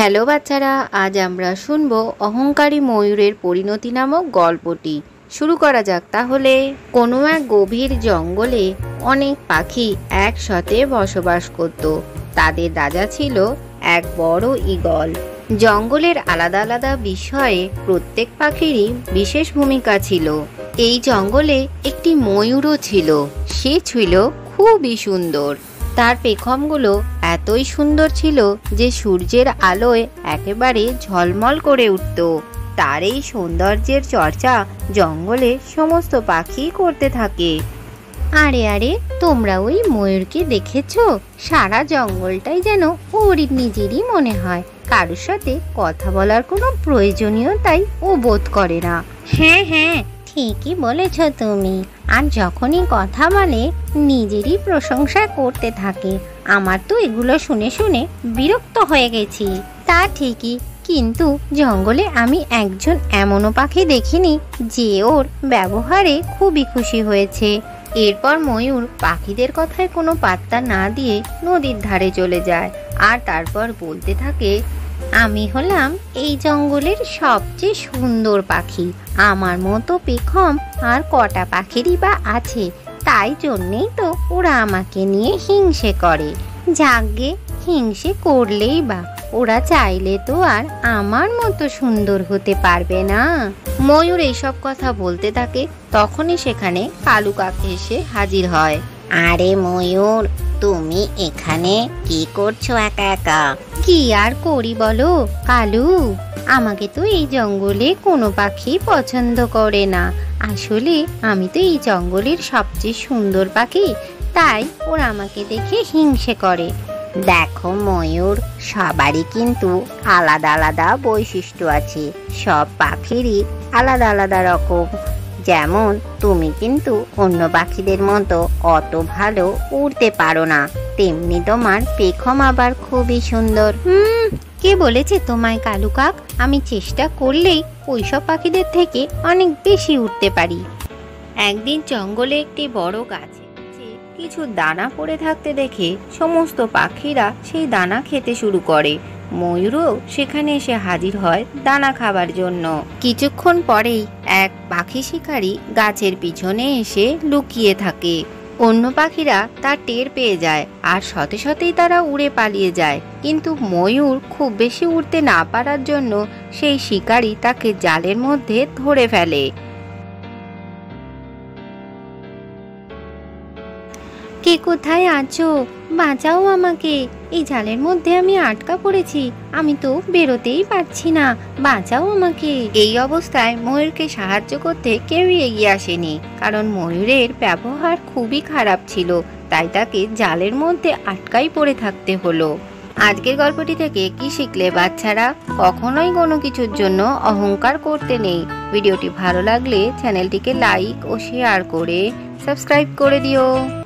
Hello বাচ্চারা, আজ আমরা শুনবো অহংকারী ময়ূরের পরিণতি নামক গল্পটি। শুরু করা যাক তাহলে। কোনো এক গভীর জঙ্গলে অনেক পাখি একসাথে বসবাস করত। তাদের রাজা ছিল এক বড় ঈগল। জঙ্গলের আলাদা আলাদা বিষয়ে প্রত্যেক পাখিরই বিশেষ ভূমিকা ছিল। এই জঙ্গলে একটি ময়ূরও ছিল। সে ছিল খুবই সুন্দর। তার পেখমগুলো এতই সুন্দর ছিল যে সূর্যের আলোয় একেবারে ঝলমল করে উঠত। তার এই সৌন্দর্যের চর্চা জঙ্গলে সমস্ত পাখি করতে থাকে। আরে আরে, তোমরা ওই ময়ূরকে দেখেছো? সারা জঙ্গলটাই যেন ওর নিজেরই মনে হয়। কারোর সাথে কথা বলার কোনো প্রয়োজনীয়তাই ও বোধ করে না। হ্যাঁ হ্যাঁ, ঠিকই বলেছ তুমি। আর যখনই কথা বলে নিজেরই প্রশংসা করতে থাকে। আমার তো এগুলো শুনে শুনে বিরক্ত হয়ে গেছি। তা ঠিকই, কিন্তু জঙ্গলে আমি একজন এমনও পাখি দেখিনি যে ওর ব্যবহারে খুবই খুশি হয়েছে। এরপর ময়ূর পাখিদের কথায় কোনো পাত্তা না দিয়ে নদীর ধারে চলে যায় আর তারপর বলতে থাকে, আমি হলাম এই জঙ্গলের সবচেয়ে সুন্দর পাখি। আমার মতো পেখম আর কটা পাখিরই বা আছে, তাই জন্যেই তো ওরা আমাকে নিয়ে হিংসে করে। যাকগে, হিংসে করলেই বা, ওরা চাইলে তো আর আমার মতো সুন্দর হতে পারবে না। ময়ূর এইসব কথা বলতে থাকে, তখনই সেখানে কালু কাক এসে হাজির হয়। আরে ময়ূর, তুমি এখানে কি করছো একা একা? কি আর করি বলো কালু, আমাকে তো এই জঙ্গলে কোনো পাখি পছন্দ করে না। আসলে আমি তো এই জঙ্গলের সবচেয়ে সুন্দর পাখি, তাই ওরা আমাকে দেখে হিংসে করে। দেখো ময়ূর, সবারই কিন্তু আলাদা আলাদা বৈশিষ্ট্য আছে। সব পাখিরই আলাদা আলাদা রকম। যেমন তুমি কিন্তু অন্য পাখিদের মতো অত ভালো উড়তে পারো না, তেমনি তোমার পেখম আবার খুবই সুন্দর। কে বলেছে তোমায় কালু কাক? আমি চেষ্টা করলেই ওইসব পাখিদের থেকে অনেক বেশি উঠতে পারি। একদিন জঙ্গলে একটি বড় গাছে কিছু দানা পড়ে থাকতে দেখে সমস্ত পাখিরা সেই দানা খেতে শুরু করে। ময়ূরও সেখানে এসে হাজির হয় দানা খাবার জন্য। কিছুক্ষণ পরেই এক পাখি শিকারী গাছের পিছনে এসে লুকিয়ে থাকে। অন্য পাখিরা তা টের পেয়ে যায় আর সাথে সাথেই তারা উড়ে পালিয়ে যায়। কিন্তু ময়ূর খুব বেশি উড়তে না পারার জন্য সেই শিকারী তাকে জালের মধ্যে ধরে ফেলে। কে কোথায় আছো? বাঁচাও আমাকে, এই জালের মধ্যে আমি আটকা পড়েছি, আমি তো বেরোতেই পারছি না, বাঁচাও আমাকে। এই অবস্থায় ময়ূরকে সাহায্য করতে কেউই এগিয়ে আসেনি, কারণ ময়ূরের ব্যবহার খুবই খারাপ ছিল, তাই তাকে জালের মধ্যে আটকাই পড়ে থাকতে হলো। আজকের গল্পটি থেকে কি শিখলে বাচ্চারা? কখনোই কোনো কিছুর জন্য অহংকার করতে নেই। ভিডিওটি ভালো লাগলে চ্যানেলটিকে লাইক ও শেয়ার করে সাবস্ক্রাইব করে দিও।